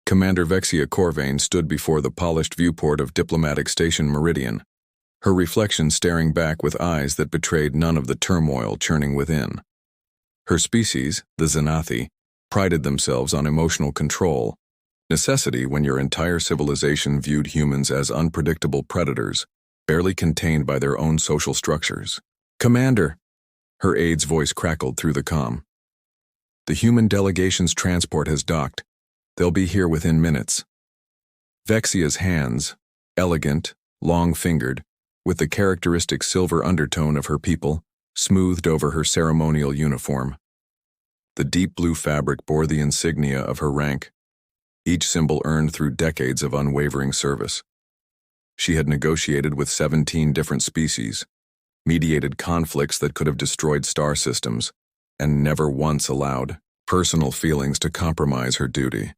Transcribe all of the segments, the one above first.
Commander Vexia Corvain stood before the polished viewport of Diplomatic Station Meridian, her reflection staring back with eyes that betrayed none of the turmoil churning within. Her species, the Xanathi, prided themselves on emotional control, necessity when your entire civilization viewed humans as unpredictable predators, barely contained by their own social structures. "Commander," her aide's voice crackled through the comm. "The human delegation's transport has docked. They'll be here within minutes." Vexia's hands, elegant, long-fingered, with the characteristic silver undertone of her people, smoothed over her ceremonial uniform. The deep blue fabric bore the insignia of her rank, each symbol earned through decades of unwavering service. She had negotiated with 17 different species, mediated conflicts that could have destroyed star systems, and never once allowed personal feelings to compromise her duty.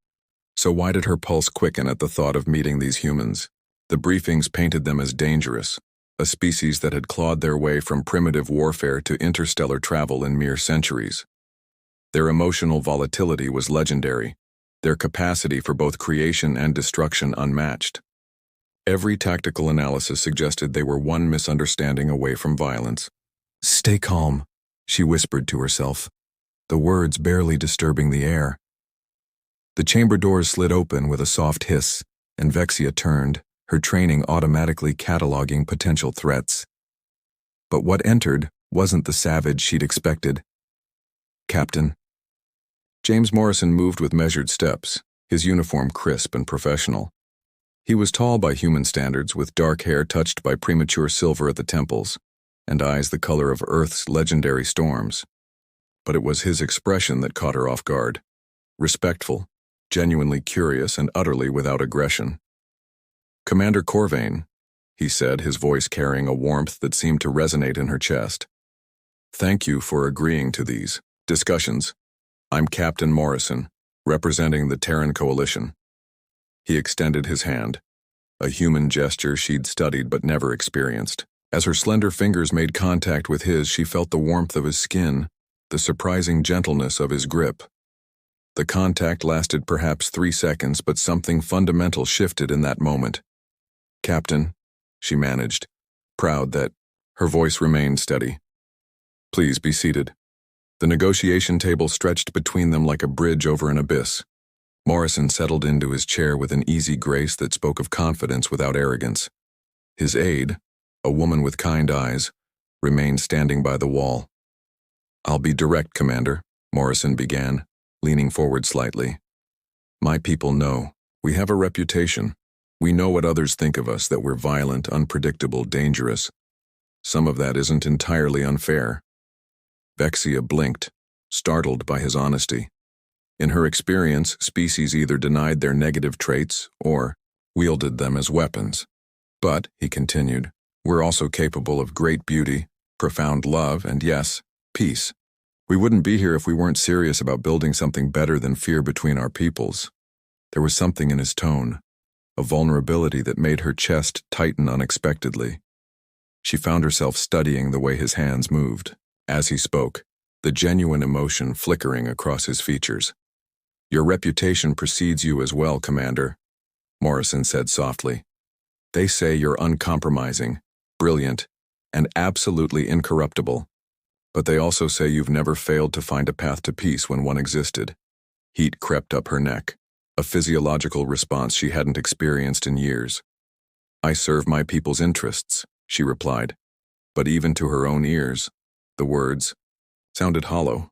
So why did her pulse quicken at the thought of meeting these humans? The briefings painted them as dangerous, a species that had clawed their way from primitive warfare to interstellar travel in mere centuries. Their emotional volatility was legendary, their capacity for both creation and destruction unmatched. Every tactical analysis suggested they were one misunderstanding away from violence. "Stay calm," she whispered to herself, the words barely disturbing the air. The chamber doors slid open with a soft hiss, and Vexia turned, her training automatically cataloging potential threats. But what entered wasn't the savage she'd expected. "Captain." James Morrison moved with measured steps, his uniform crisp and professional. He was tall by human standards, with dark hair touched by premature silver at the temples, and eyes the color of Earth's legendary storms. But it was his expression that caught her off guard. Respectful, genuinely curious, and utterly without aggression. "Commander Corvain," he said, his voice carrying a warmth that seemed to resonate in her chest. "Thank you for agreeing to these discussions. I'm Captain Morrison, representing the Terran Coalition." He extended his hand, a human gesture she'd studied but never experienced. As her slender fingers made contact with his, she felt the warmth of his skin, the surprising gentleness of his grip. The contact lasted perhaps 3 seconds, but something fundamental shifted in that moment. "Captain," she managed, proud that her voice remained steady. "Please be seated." The negotiation table stretched between them like a bridge over an abyss. Morrison settled into his chair with an easy grace that spoke of confidence without arrogance. His aide, a woman with kind eyes, remained standing by the wall. "I'll be direct, Commander," Morrison began, leaning forward slightly. "My people know. We have a reputation. We know what others think of us, that we're violent, unpredictable, dangerous. Some of that isn't entirely unfair." Vexia blinked, startled by his honesty. In her experience, species either denied their negative traits or wielded them as weapons. "But," he continued, "we're also capable of great beauty, profound love, and yes, peace. We wouldn't be here if we weren't serious about building something better than fear between our peoples." There was something in his tone, a vulnerability that made her chest tighten unexpectedly. She found herself studying the way his hands moved. As he spoke, the genuine emotion flickering across his features. "Your reputation precedes you as well, Commander," Morrison said softly. "They say you're uncompromising, brilliant, and absolutely incorruptible. But they also say you've never failed to find a path to peace when one existed." Heat crept up her neck, a physiological response she hadn't experienced in years. "I serve my people's interests," she replied. But even to her own ears, the words sounded hollow.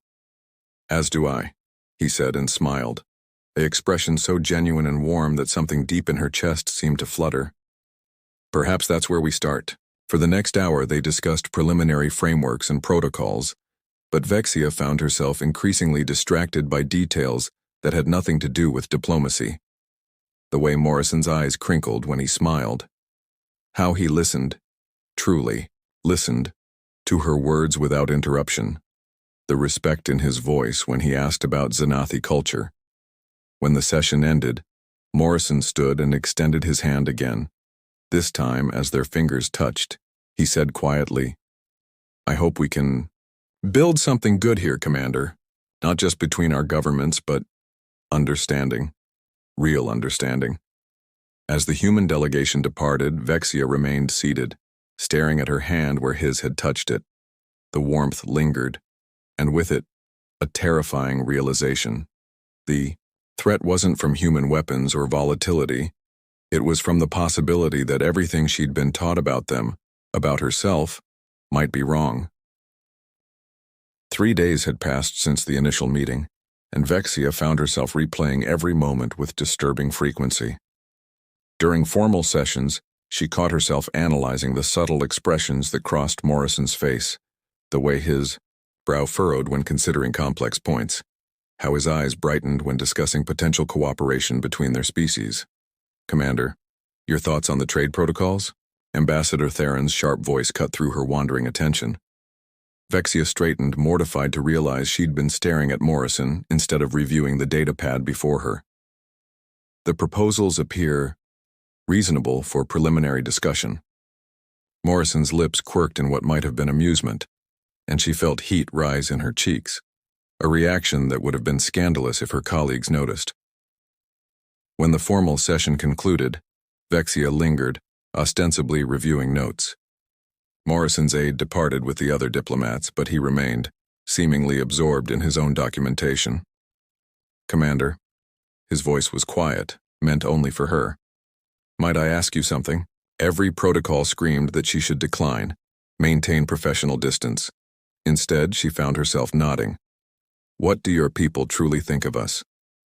"As do I," he said and smiled, an expression so genuine and warm that something deep in her chest seemed to flutter. "Perhaps that's where we start." For the next hour they discussed preliminary frameworks and protocols, but Vexia found herself increasingly distracted by details that had nothing to do with diplomacy. The way Morrison's eyes crinkled when he smiled. How he listened, truly listened, to her words without interruption. The respect in his voice when he asked about Xanathi culture. When the session ended, Morrison stood and extended his hand again. This time, as their fingers touched, he said quietly, "I hope we can build something good here, Commander. Not just between our governments, but understanding." real understanding. As the human delegation departed, Vexia remained seated, staring at her hand where his had touched it. The warmth lingered, and with it, a terrifying realization. The threat wasn't from human weapons or volatility. It was from the possibility that everything she'd been taught about them, about herself, might be wrong. 3 days had passed since the initial meeting, and Vexia found herself replaying every moment with disturbing frequency. During formal sessions, she caught herself analyzing the subtle expressions that crossed Morrison's face, the way his brow furrowed when considering complex points, how his eyes brightened when discussing potential cooperation between their species. "Commander, your thoughts on the trade protocols?" Ambassador Theron's sharp voice cut through her wandering attention. Vexia straightened, mortified to realize she'd been staring at Morrison instead of reviewing the datapad before her. "The proposals appear reasonable for preliminary discussion." Morrison's lips quirked in what might have been amusement, and she felt heat rise in her cheeks, a reaction that would have been scandalous if her colleagues noticed. When the formal session concluded, Vexia lingered, ostensibly reviewing notes. Morrison's aide departed with the other diplomats, but he remained, seemingly absorbed in his own documentation. "Commander," his voice was quiet, meant only for her. "Might I ask you something?" Every protocol screamed that she should decline, maintain professional distance. Instead, she found herself nodding. "What do your people truly think of us?"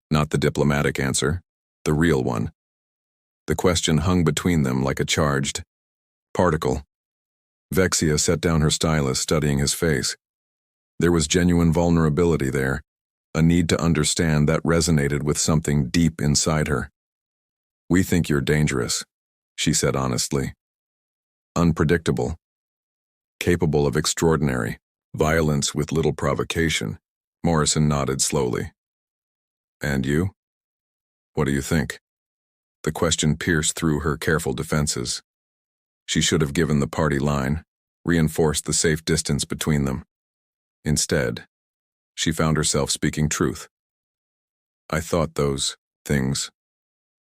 Not the diplomatic answer, the real one. The question hung between them like a charged particle. Vexia set down her stylus, studying his face. There was genuine vulnerability there, a need to understand that resonated with something deep inside her. "We think you're dangerous," she said honestly. "Unpredictable. Capable of extraordinary violence with little provocation." Morrison nodded slowly. "And you? What do you think?" The question pierced through her careful defenses. She should have given the party line, reinforced the safe distance between them. Instead, she found herself speaking truth. "I thought those things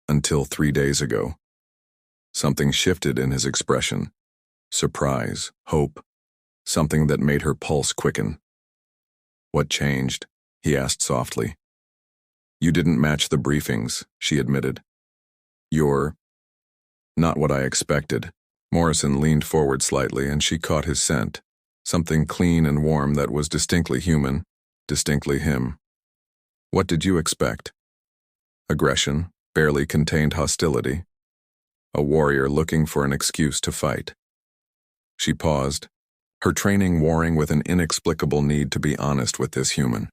until 3 days ago." Something shifted in his expression. Surprise, hope, something that made her pulse quicken. "What changed?" he asked softly. "You didn't match the briefings," she admitted. "You're not what I expected." Morrison leaned forward slightly, and she caught his scent, something clean and warm that was distinctly human, distinctly him. "What did you expect?" Aggression, barely contained hostility. A warrior looking for an excuse to fight. She paused, her training warring with an inexplicable need to be honest with this human.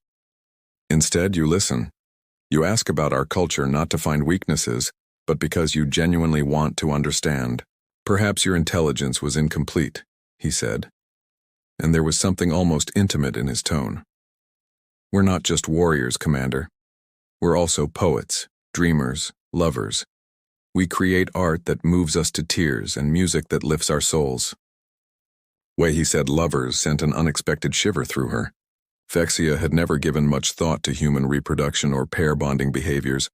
"Instead, you listen. You ask about our culture not to find weaknesses, but because you genuinely want to understand. Perhaps your intelligence was incomplete," he said, and there was something almost intimate in his tone. "We're not just warriors, Commander. We're also poets, dreamers, lovers. We create art that moves us to tears and music that lifts our souls." Way he said lovers sent an unexpected shiver through her. Vexia had never given much thought to human reproduction or pair bonding behaviors,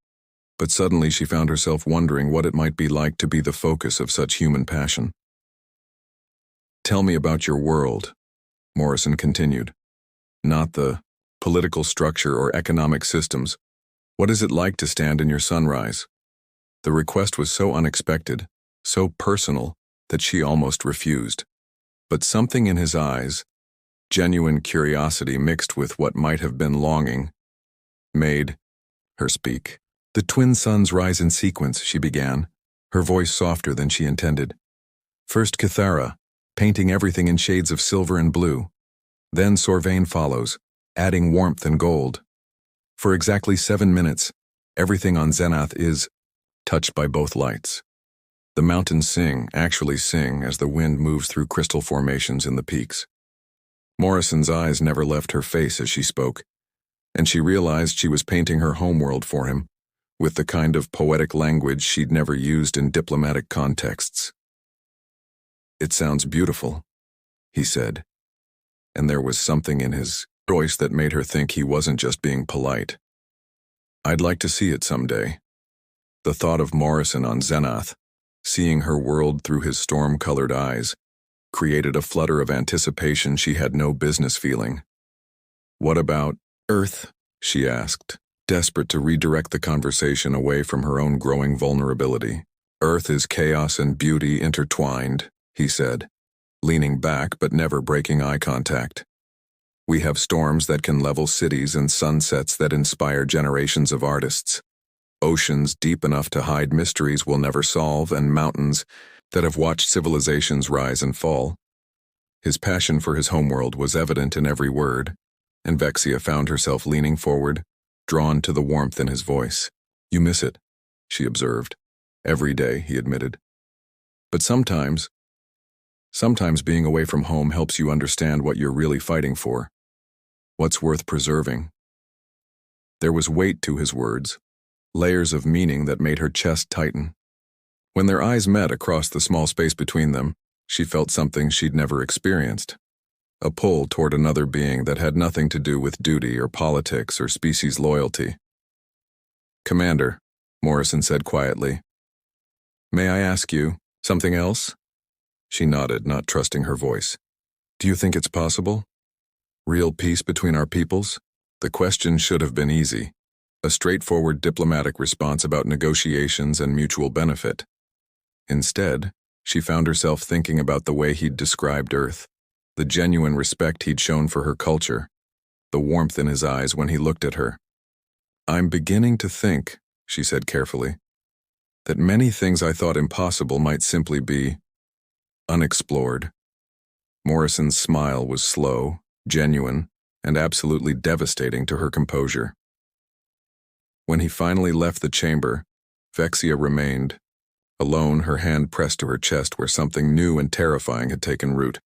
but suddenly she found herself wondering what it might be like to be the focus of such human passion. "Tell me about your world," Morrison continued. "Not the political structure or economic systems. What is it like to stand in your sunrise?" The request was so unexpected, so personal, that she almost refused. But something in his eyes, genuine curiosity mixed with what might have been longing, made her speak. "The twin suns rise in sequence," she began, her voice softer than she intended. "First Cathara, painting everything in shades of silver and blue. Then Sorvain follows, adding warmth and gold. For exactly 7 minutes, everything on Zenath is touched by both lights. The mountains sing, actually sing, as the wind moves through crystal formations in the peaks." Morrison's eyes never left her face as she spoke, and she realized she was painting her homeworld for him, with the kind of poetic language she'd never used in diplomatic contexts. "It sounds beautiful," he said, and there was something in his voice that made her think he wasn't just being polite. "I'd like to see it someday." The thought of Morrison on Xenath, seeing her world through his storm-colored eyes, created a flutter of anticipation she had no business feeling. "What about Earth?" she asked, desperate to redirect the conversation away from her own growing vulnerability. "Earth is chaos and beauty intertwined," he said, leaning back but never breaking eye contact. "We have storms that can level cities and sunsets that inspire generations of artists. Oceans deep enough to hide mysteries we'll never solve, and mountains that have watched civilizations rise and fall." His passion for his homeworld was evident in every word, and Vexia found herself leaning forward, drawn to the warmth in his voice. "You miss it," she observed. "Every day," he admitted. "But sometimes being away from home helps you understand what you're really fighting for, what's worth preserving." There was weight to his words, layers of meaning that made her chest tighten. When their eyes met across the small space between them, she felt something she'd never experienced. A pull toward another being that had nothing to do with duty or politics or species loyalty. "Commander," Morrison said quietly, "may I ask you something else?" She nodded, not trusting her voice. "Do you think it's possible? Real peace between our peoples?" The question should have been easy. A straightforward diplomatic response about negotiations and mutual benefit. Instead, she found herself thinking about the way he'd described Earth, the genuine respect he'd shown for her culture, the warmth in his eyes when he looked at her. "I'm beginning to think," she said carefully, "that many things I thought impossible might simply be unexplored." Morrison's smile was slow, genuine, and absolutely devastating to her composure. When he finally left the chamber, Vexia remained, alone, her hand pressed to her chest where something new and terrifying had taken root.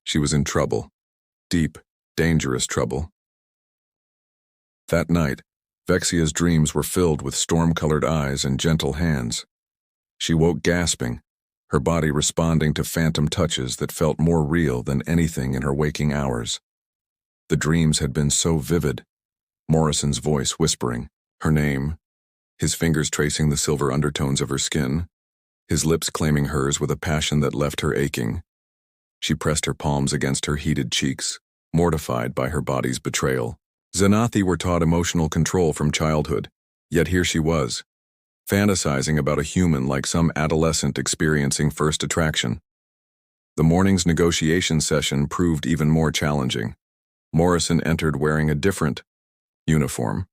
She was in trouble. Deep, dangerous trouble. That night, Vexia's dreams were filled with storm-colored eyes and gentle hands. She woke gasping, her body responding to phantom touches that felt more real than anything in her waking hours. The dreams had been so vivid, Morrison's voice whispering her name, his fingers tracing the silver undertones of her skin, his lips claiming hers with a passion that left her aching. She pressed her palms against her heated cheeks, mortified by her body's betrayal. Xenathi were taught emotional control from childhood, yet here she was, fantasizing about a human like some adolescent experiencing first attraction. The morning's negotiation session proved even more challenging. Morrison entered wearing a different uniform,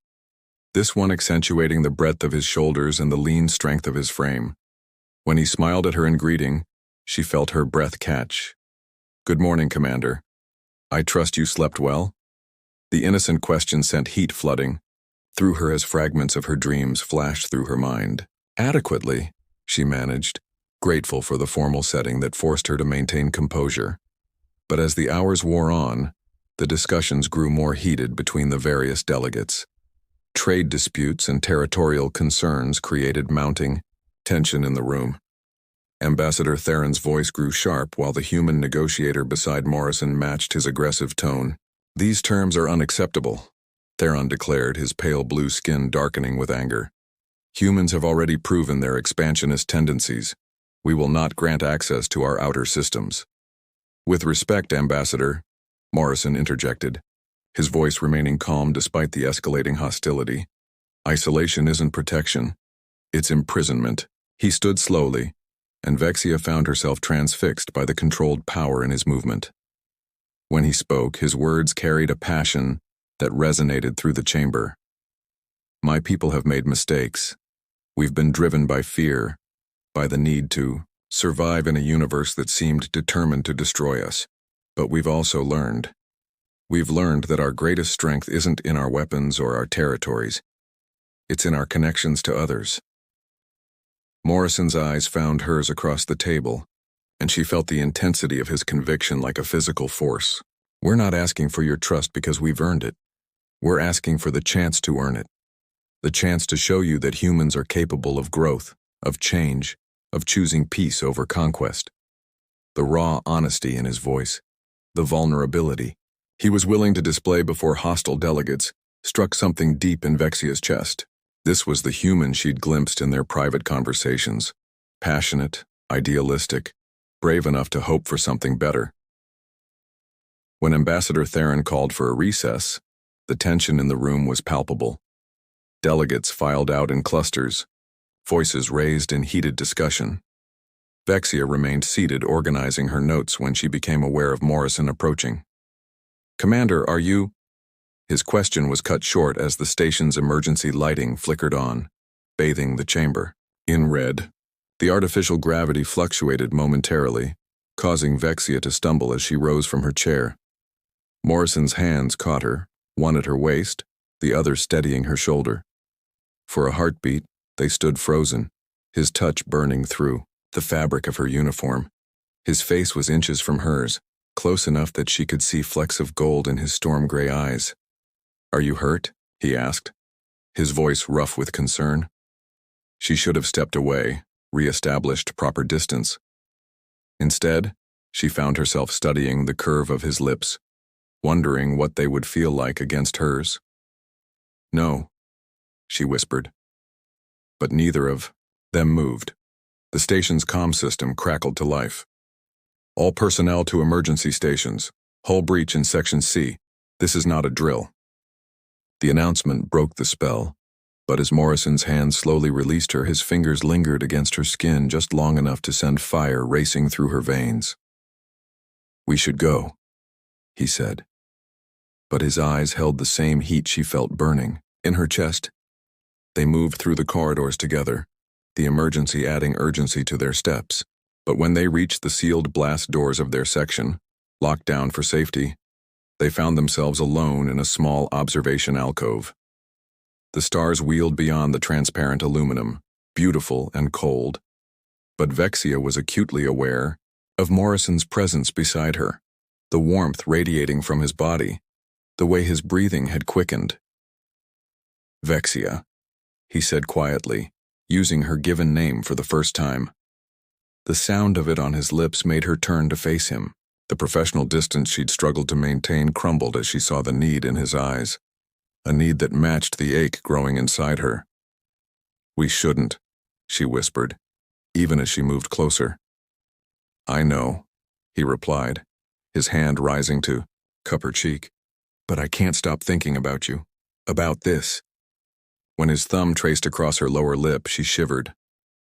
this one accentuating the breadth of his shoulders and the lean strength of his frame. When he smiled at her in greeting, she felt her breath catch. "Good morning, Commander. I trust you slept well?" The innocent question sent heat flooding through her as fragments of her dreams flashed through her mind. "Adequately," she managed, grateful for the formal setting that forced her to maintain composure. But as the hours wore on, the discussions grew more heated between the various delegates. Trade disputes and territorial concerns created mounting tension in the room. Ambassador Theron's voice grew sharp while the human negotiator beside Morrison matched his aggressive tone. "These terms are unacceptable," Theron declared, his pale blue skin darkening with anger. "Humans have already proven their expansionist tendencies. We will not grant access to our outer systems." "With respect, Ambassador," Morrison interjected, his voice remaining calm despite the escalating hostility. "Isolation isn't protection. It's imprisonment." He stood slowly, and Vexia found herself transfixed by the controlled power in his movement. When he spoke, his words carried a passion that resonated through the chamber. "My people have made mistakes. We've been driven by fear, by the need to survive in a universe that seemed determined to destroy us. But we've also learned. We've learned that our greatest strength isn't in our weapons or our territories. It's in our connections to others." Morrison's eyes found hers across the table, and she felt the intensity of his conviction like a physical force. "We're not asking for your trust because we've earned it. We're asking for the chance to earn it. The chance to show you that humans are capable of growth, of change, of choosing peace over conquest." The raw honesty in his voice, the vulnerability he was willing to display before hostile delegates, struck something deep in Vexia's chest. This was the human she'd glimpsed in their private conversations. Passionate, idealistic, brave enough to hope for something better. When Ambassador Theron called for a recess, the tension in the room was palpable. Delegates filed out in clusters, voices raised in heated discussion. Vexia remained seated, organizing her notes when she became aware of Morrison approaching. "Commander, are you—" His question was cut short as the station's emergency lighting flickered on, bathing the chamber. In red, the artificial gravity fluctuated momentarily, causing Vexia to stumble as she rose from her chair. Morrison's hands caught her, one at her waist, the other steadying her shoulder. For a heartbeat, they stood frozen, his touch burning through the fabric of her uniform. His face was inches from hers, close enough that she could see flecks of gold in his storm-gray eyes. "Are you hurt?" he asked, his voice rough with concern. She should have stepped away, re-established proper distance. Instead, she found herself studying the curve of his lips, wondering what they would feel like against hers. "No," she whispered. But neither of them moved. The station's comm system crackled to life. "All personnel to emergency stations. Hull breach in Section C. This is not a drill." The announcement broke the spell, but as Morrison's hands slowly released her, his fingers lingered against her skin just long enough to send fire racing through her veins. "We should go," he said. But his eyes held the same heat she felt burning in her chest. They moved through the corridors together, the emergency adding urgency to their steps. But when they reached the sealed blast doors of their section, locked down for safety, they found themselves alone in a small observation alcove. The stars wheeled beyond the transparent aluminum, beautiful and cold. But Vexia was acutely aware of Morrison's presence beside her, the warmth radiating from his body, the way his breathing had quickened. "Vexia," he said quietly, using her given name for the first time. The sound of it on his lips made her turn to face him. The professional distance she'd struggled to maintain crumbled as she saw the need in his eyes, a need that matched the ache growing inside her. "We shouldn't," she whispered, even as she moved closer. "I know," he replied, his hand rising to cup her cheek. "But I can't stop thinking about you, about this." When his thumb traced across her lower lip, she shivered.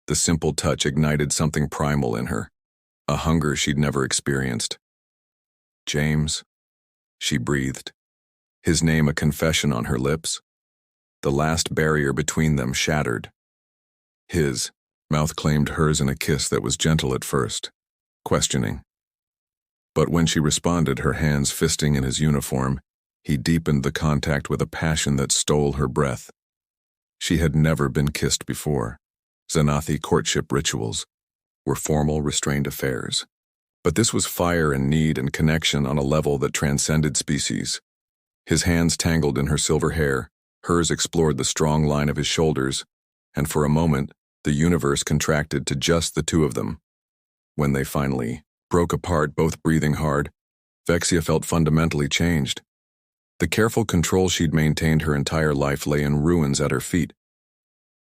The simple touch ignited something primal in her, a hunger she'd never experienced. "James," she breathed, his name a confession on her lips. The last barrier between them shattered. His mouth claimed hers in a kiss that was gentle at first, questioning. But when she responded, her hands fisting in his uniform, he deepened the contact with a passion that stole her breath. She had never been kissed before. Xanathi courtship rituals were formal, restrained affairs. But this was fire and need and connection on a level that transcended species. His hands tangled in her silver hair, hers explored the strong line of his shoulders, and for a moment, the universe contracted to just the two of them. When they finally broke apart, both breathing hard, Vexia felt fundamentally changed. The careful control she'd maintained her entire life lay in ruins at her feet.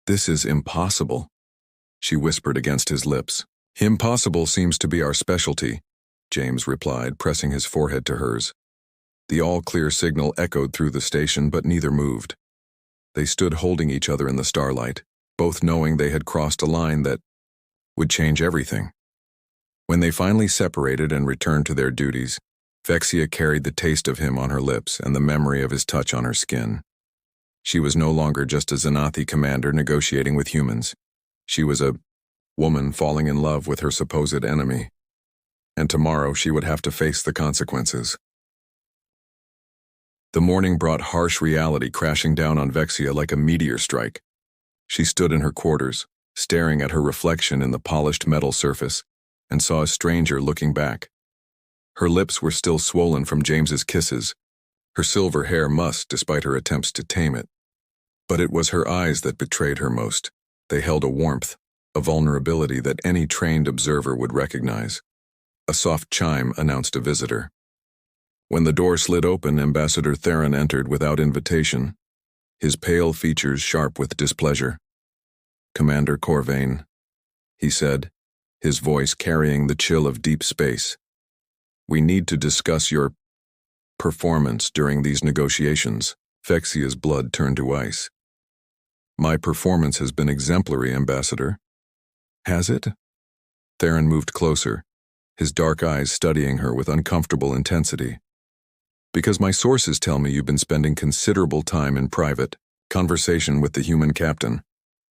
"This is impossible," she whispered against his lips. "Impossible seems to be our specialty," James replied, pressing his forehead to hers. The all-clear signal echoed through the station, but neither moved. They stood holding each other in the starlight, both knowing they had crossed a line that would change everything. When they finally separated and returned to their duties, Vexia carried the taste of him on her lips and the memory of his touch on her skin. She was no longer just a Xanathi commander negotiating with humans. She was a woman falling in love with her supposed enemy. And tomorrow she would have to face the consequences. The morning brought harsh reality crashing down on Vexia like a meteor strike. She stood in her quarters, staring at her reflection in the polished metal surface, and saw a stranger looking back. Her lips were still swollen from James's kisses, her silver hair mussed despite her attempts to tame it. But it was her eyes that betrayed her most. They held a warmth, a vulnerability that any trained observer would recognize. A soft chime announced a visitor. When the door slid open, Ambassador Theron entered without invitation. his pale features sharp with displeasure. "Commander Corvain," he said, his voice carrying the chill of deep space. "We need to discuss your performance during these negotiations." Vexia's blood turned to ice. "My performance has been exemplary, Ambassador." "Has it?" Theron moved closer, his dark eyes studying her with uncomfortable intensity. "Because my sources tell me you've been spending considerable time in private conversation with the human captain.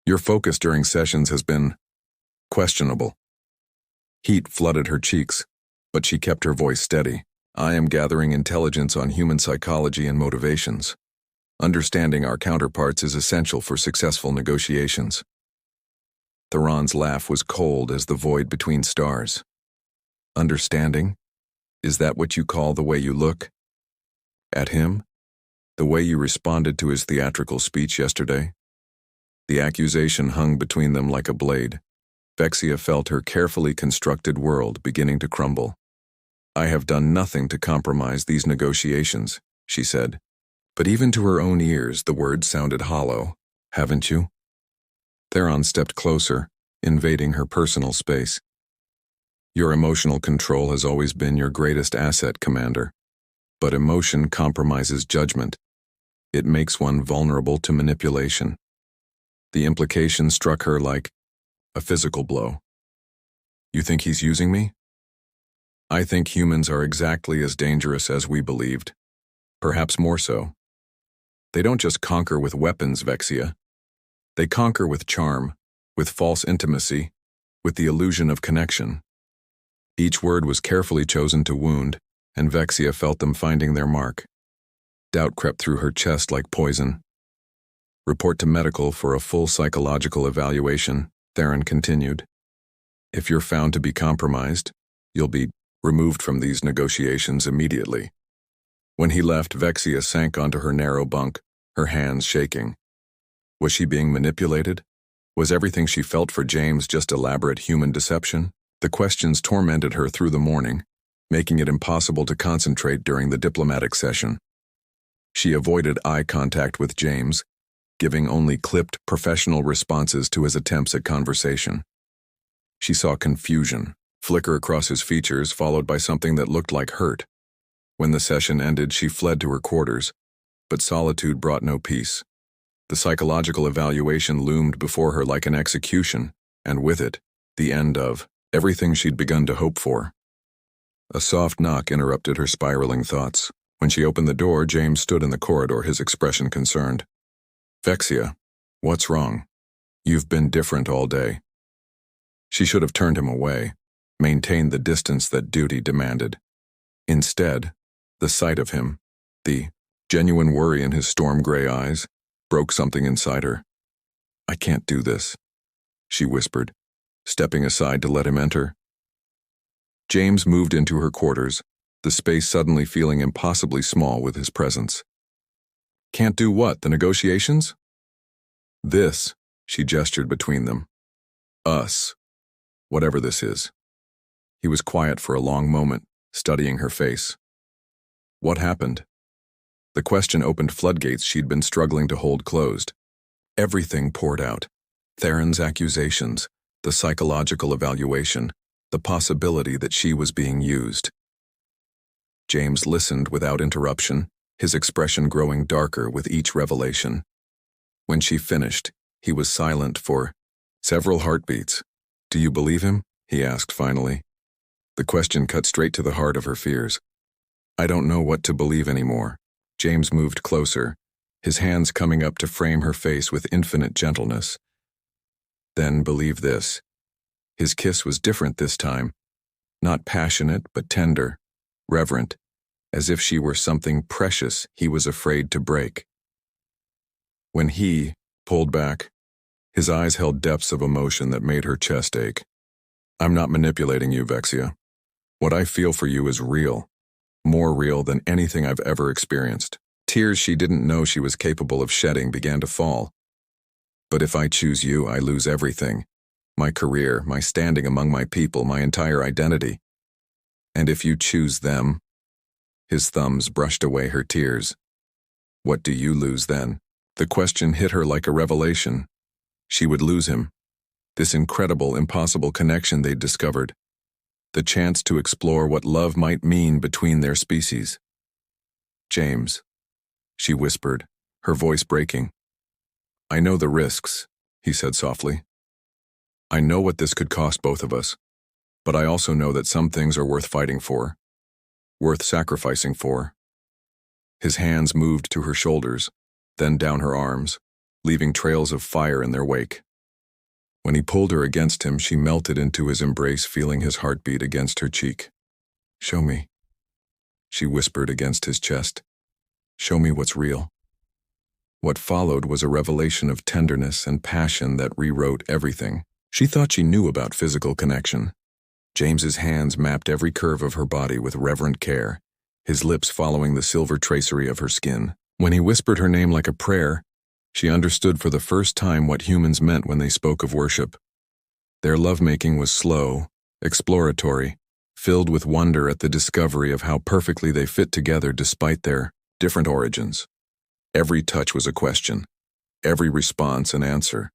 Your focus during sessions has been questionable." Heat flooded her cheeks, but she kept her voice steady. "I am gathering intelligence on human psychology and motivations. Understanding our counterparts is essential for successful negotiations." Theron's laugh was cold as the void between stars. "Understanding? Is that what you call the way you look at him? The way you responded to his theatrical speech yesterday?" The accusation hung between them like a blade. Vexia felt her carefully constructed world beginning to crumble. "I have done nothing to compromise these negotiations," she said. But even to her own ears, the words sounded hollow. "Haven't you?" Theron stepped closer, invading her personal space. "Your emotional control has always been your greatest asset, Commander. But emotion compromises judgment. It makes one vulnerable to manipulation." The implication struck her like a physical blow. "You think he's using me?" "I think humans are exactly as dangerous as we believed. Perhaps more so. They don't just conquer with weapons, Vexia. They conquer with charm, with false intimacy, with the illusion of connection." Each word was carefully chosen to wound, and Vexia felt them finding their mark. Doubt crept through her chest like poison. "Report to medical for a full psychological evaluation," Theron continued. "If you're found to be compromised, you'll be removed from these negotiations immediately." When he left, Vexia sank onto her narrow bunk, her hands shaking. Was she being manipulated? Was everything she felt for James just elaborate human deception? The questions tormented her through the morning, making it impossible to concentrate during the diplomatic session. She avoided eye contact with James, giving only clipped, professional responses to his attempts at conversation. She saw confusion flicker across his features, followed by something that looked like hurt. When the session ended, she fled to her quarters, but solitude brought no peace. The psychological evaluation loomed before her like an execution, and with it, the end of everything she'd begun to hope for. A soft knock interrupted her spiraling thoughts. When she opened the door, James stood in the corridor, his expression concerned. "Vexia, what's wrong? You've been different all day." She should have turned him away, maintained the distance that duty demanded. Instead, the sight of him, the genuine worry in his storm-gray eyes, broke something inside her. "I can't do this," she whispered, stepping aside to let him enter. James moved into her quarters, the space suddenly feeling impossibly small with his presence. "Can't do what, the negotiations?" "This," she gestured between them. "Us. Whatever this is." He was quiet for a long moment, studying her face. "What happened?" The question opened floodgates she'd been struggling to hold closed. Everything poured out. Theron's accusations, the psychological evaluation, the possibility that she was being used. James listened without interruption, his expression growing darker with each revelation. When she finished, he was silent for several heartbeats. "Do you believe him?" he asked finally. The question cut straight to the heart of her fears. "I don't know what to believe anymore." James moved closer, his hands coming up to frame her face with infinite gentleness. "Then believe this." His kiss was different this time, not passionate but tender, reverent, as if she were something precious he was afraid to break. When he pulled back, his eyes held depths of emotion that made her chest ache. "I'm not manipulating you, Vexia. What I feel for you is real, more real than anything I've ever experienced." Tears she didn't know she was capable of shedding began to fall. "But if I choose you, I lose everything. My career, my standing among my people, my entire identity. And if you choose them..." His thumbs brushed away her tears. "What do you lose then?" The question hit her like a revelation. She would lose him. This incredible, impossible connection they'd discovered. The chance to explore what love might mean between their species. James, she whispered, her voice breaking. I know the risks, he said softly. I know what this could cost both of us, but I also know that some things are worth fighting for, worth sacrificing for. His hands moved to her shoulders, then down her arms, leaving trails of fire in their wake. When he pulled her against him, she melted into his embrace, feeling his heartbeat against her cheek. Show me, she whispered against his chest. Show me what's real. What followed was a revelation of tenderness and passion that rewrote everything. She thought she knew about physical connection. James's hands mapped every curve of her body with reverent care, his lips following the silver tracery of her skin. When he whispered her name like a prayer, she understood for the first time what humans meant when they spoke of worship. Their lovemaking was slow, exploratory, filled with wonder at the discovery of how perfectly they fit together despite their different origins. Every touch was a question, every response an answer,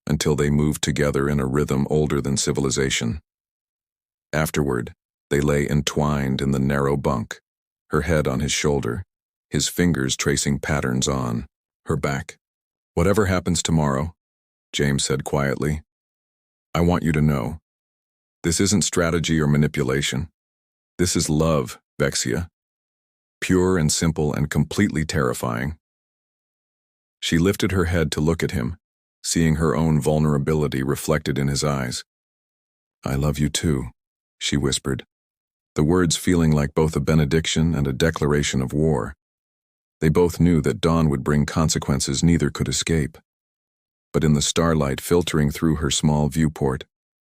until they moved together in a rhythm older than civilization. Afterward, they lay entwined in the narrow bunk, her head on his shoulder, his fingers tracing patterns on her back. Whatever happens tomorrow, James said quietly, I want you to know. This isn't strategy or manipulation. This is love, Vexia. Pure and simple and completely terrifying. She lifted her head to look at him, seeing her own vulnerability reflected in his eyes. I love you too, she whispered, the words feeling like both a benediction and a declaration of war. They both knew that dawn would bring consequences neither could escape. But in the starlight filtering through her small viewport,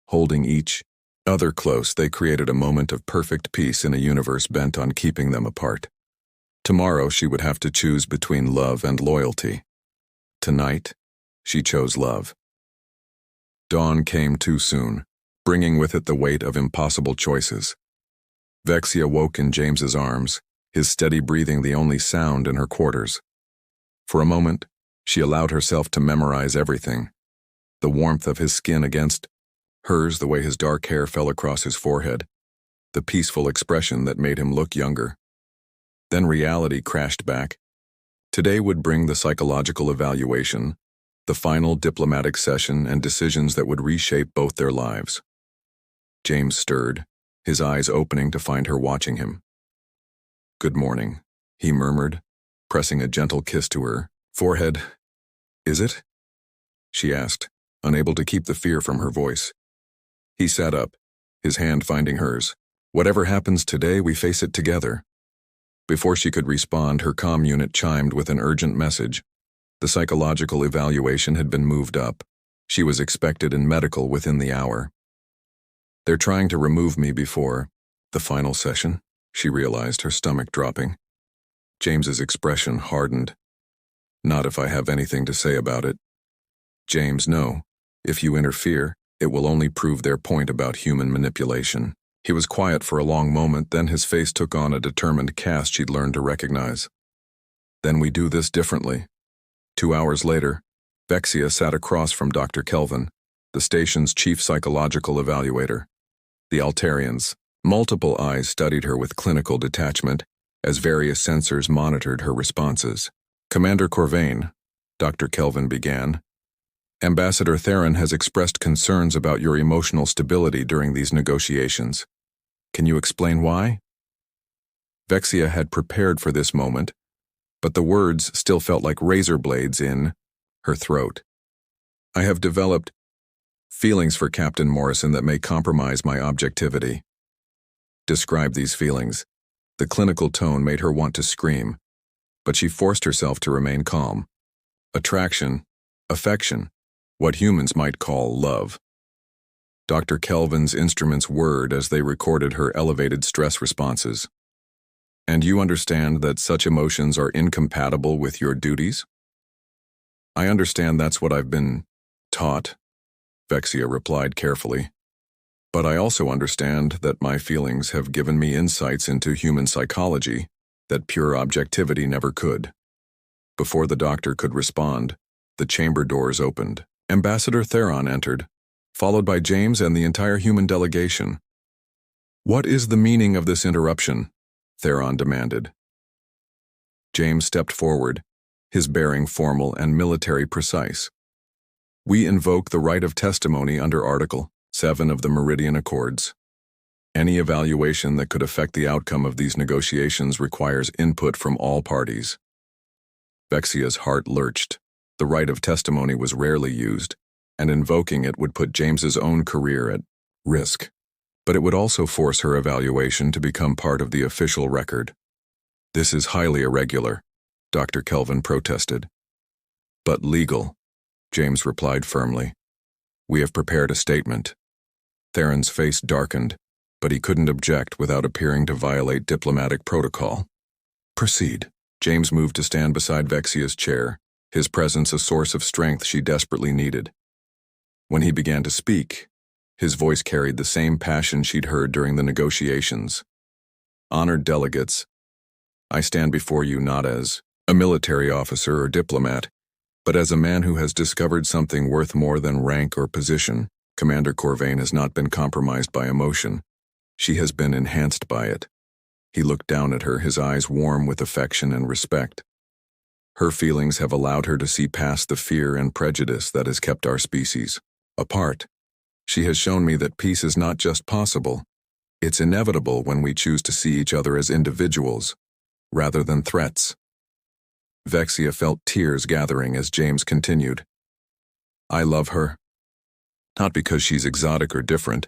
holding each other close, they created a moment of perfect peace in a universe bent on keeping them apart. Tomorrow she would have to choose between love and loyalty. Tonight, she chose love. Dawn came too soon, bringing with it the weight of impossible choices. Vexia woke in James's arms, his steady breathing the only sound in her quarters. For a moment, she allowed herself to memorize everything. The warmth of his skin against hers, the way his dark hair fell across his forehead, the peaceful expression that made him look younger. Then reality crashed back. Today would bring the psychological evaluation, the final diplomatic session, and decisions that would reshape both their lives. James stirred, his eyes opening to find her watching him. Good morning, he murmured, pressing a gentle kiss to her forehead. Is it? She asked, unable to keep the fear from her voice. He sat up, his hand finding hers. Whatever happens today, we face it together. Before she could respond, her comm unit chimed with an urgent message. The psychological evaluation had been moved up. She was expected in medical within the hour. They're trying to remove me before the final session, she realized, her stomach dropping. James's expression hardened. Not if I have anything to say about it. James, no. If you interfere, it will only prove their point about human manipulation. He was quiet for a long moment, then his face took on a determined cast she'd learned to recognize. Then we do this differently. 2 hours later, Vexia sat across from Dr. Kelvin, the station's chief psychological evaluator. The Altarians, multiple eyes studied her with clinical detachment as various sensors monitored her responses. Commander Corvain, Dr. Kelvin began, Ambassador Theron has expressed concerns about your emotional stability during these negotiations. Can you explain why? Vexia had prepared for this moment, but the words still felt like razor blades in her throat. I have developed feelings for Captain Morrison that may compromise my objectivity. Describe these feelings. The clinical tone made her want to scream, but she forced herself to remain calm. Attraction, affection, what humans might call love. Dr. Kelvin's instruments whirred as they recorded her elevated stress responses. And you understand that such emotions are incompatible with your duties? I understand that's what I've been taught, Vexia replied carefully. But I also understand that my feelings have given me insights into human psychology that pure objectivity never could. Before the doctor could respond, the chamber doors opened. Ambassador Theron entered, followed by James and the entire human delegation. "What is the meaning of this interruption?" Theron demanded. James stepped forward, his bearing formal and military precise. "We invoke the right of testimony under Article 7 of the Meridian Accords. Any evaluation that could affect the outcome of these negotiations requires input from all parties." Vexia's heart lurched. The right of testimony was rarely used, and invoking it would put James's own career at risk. But it would also force her evaluation to become part of the official record. "This is highly irregular," Dr. Kelvin protested. "But legal," James replied firmly. "We have prepared a statement." Theron's face darkened, but he couldn't object without appearing to violate diplomatic protocol. "Proceed." James moved to stand beside Vexia's chair, his presence a source of strength she desperately needed. When he began to speak, his voice carried the same passion she'd heard during the negotiations. "Honored delegates, I stand before you not as a military officer or diplomat, but as a man who has discovered something worth more than rank or position. Commander Corvain has not been compromised by emotion. She has been enhanced by it." He looked down at her, his eyes warm with affection and respect. "Her feelings have allowed her to see past the fear and prejudice that has kept our species apart. She has shown me that peace is not just possible, it's inevitable when we choose to see each other as individuals, rather than threats." Vexia felt tears gathering as James continued. "I love her, not because she's exotic or different,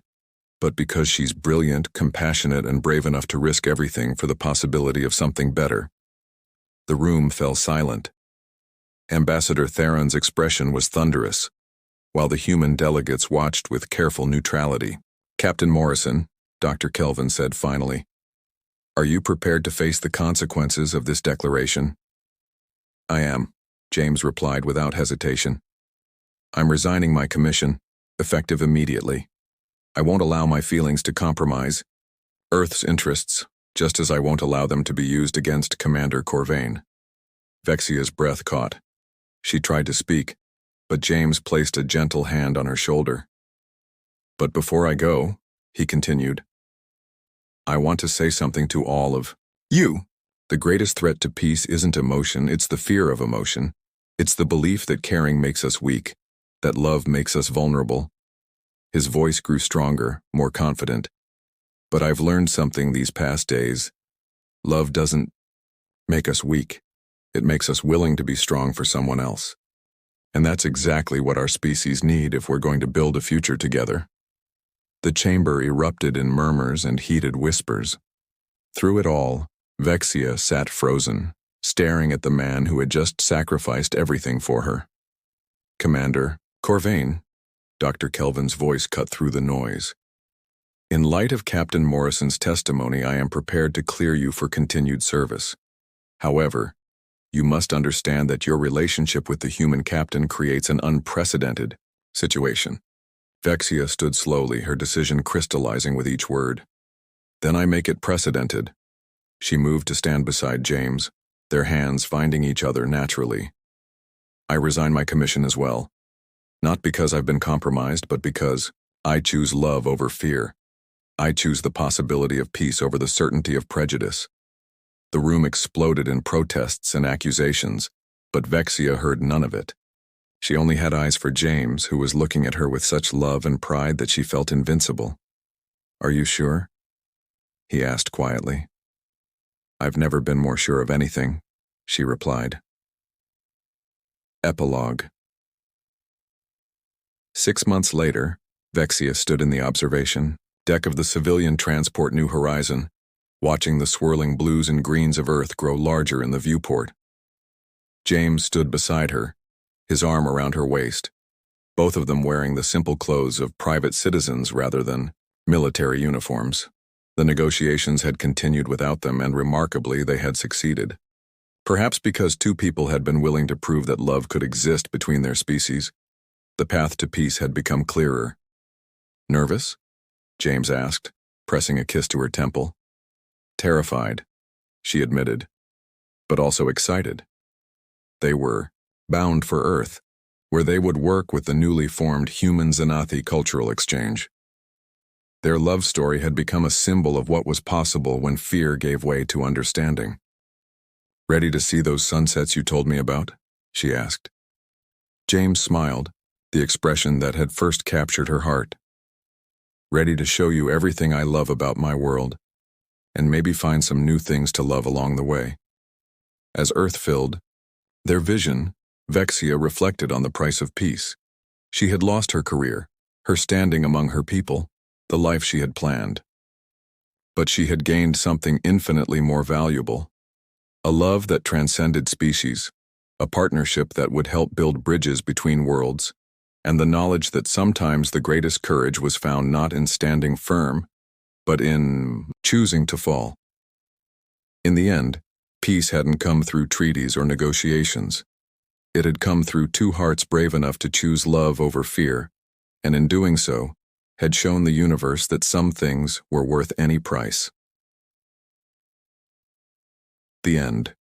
but because she's brilliant, compassionate, and brave enough to risk everything for the possibility of something better." The room fell silent. Ambassador Theron's expression was thunderous, while the human delegates watched with careful neutrality. "Captain Morrison," Dr. Kelvin said finally, "are you prepared to face the consequences of this declaration?" "I am," James replied without hesitation. "I'm resigning my commission, effective immediately. I won't allow my feelings to compromise Earth's interests, just as I won't allow them to be used against Commander Corvain." Vexia's breath caught. She tried to speak, but James placed a gentle hand on her shoulder. "But before I go," he continued, "I want to say something to all of you. The greatest threat to peace isn't emotion, it's the fear of emotion. It's the belief that caring makes us weak, that love makes us vulnerable." His voice grew stronger, more confident. "But I've learned something these past days. Love doesn't make us weak. It makes us willing to be strong for someone else. And that's exactly what our species need if we're going to build a future together." The chamber erupted in murmurs and heated whispers. Through it all, Vexia sat frozen, staring at the man who had just sacrificed everything for her. "Commander Corvain," Dr. Kelvin's voice cut through the noise. "In light of Captain Morrison's testimony, I am prepared to clear you for continued service. However, you must understand that your relationship with the human captain creates an unprecedented situation." Vexia stood slowly, her decision crystallizing with each word. "Then I make it precedented." She moved to stand beside James, their hands finding each other naturally. "I resign my commission as well. Not because I've been compromised, but because I choose love over fear. I choose the possibility of peace over the certainty of prejudice." The room exploded in protests and accusations, but Vexia heard none of it. She only had eyes for James, who was looking at her with such love and pride that she felt invincible. "Are you sure?" he asked quietly. "I've never been more sure of anything," she replied. Epilogue. 6 months later, Vexia stood in the observation deck of the civilian transport New Horizon, watching the swirling blues and greens of Earth grow larger in the viewport. James stood beside her, his arm around her waist, both of them wearing the simple clothes of private citizens rather than military uniforms. The negotiations had continued without them, and remarkably, they had succeeded. Perhaps because two people had been willing to prove that love could exist between their species, the path to peace had become clearer. "Nervous?" James asked, pressing a kiss to her temple. "Terrified," she admitted, "but also excited." They were bound for Earth, where they would work with the newly formed Human Xanathi Cultural Exchange. Their love story had become a symbol of what was possible when fear gave way to understanding. "Ready to see those sunsets you told me about?" she asked. James smiled, the expression that had first captured her heart. "Ready to show you everything I love about my world, and maybe find some new things to love along the way." As Earth filled their vision, Vexia reflected on the price of peace. She had lost her career, her standing among her people, the life she had planned. But she had gained something infinitely more valuable: a love that transcended species, a partnership that would help build bridges between worlds, and the knowledge that sometimes the greatest courage was found not in standing firm, but in choosing to fall. In the end, peace hadn't come through treaties or negotiations. It had come through two hearts brave enough to choose love over fear, and in doing so, had shown the universe that some things were worth any price. The end.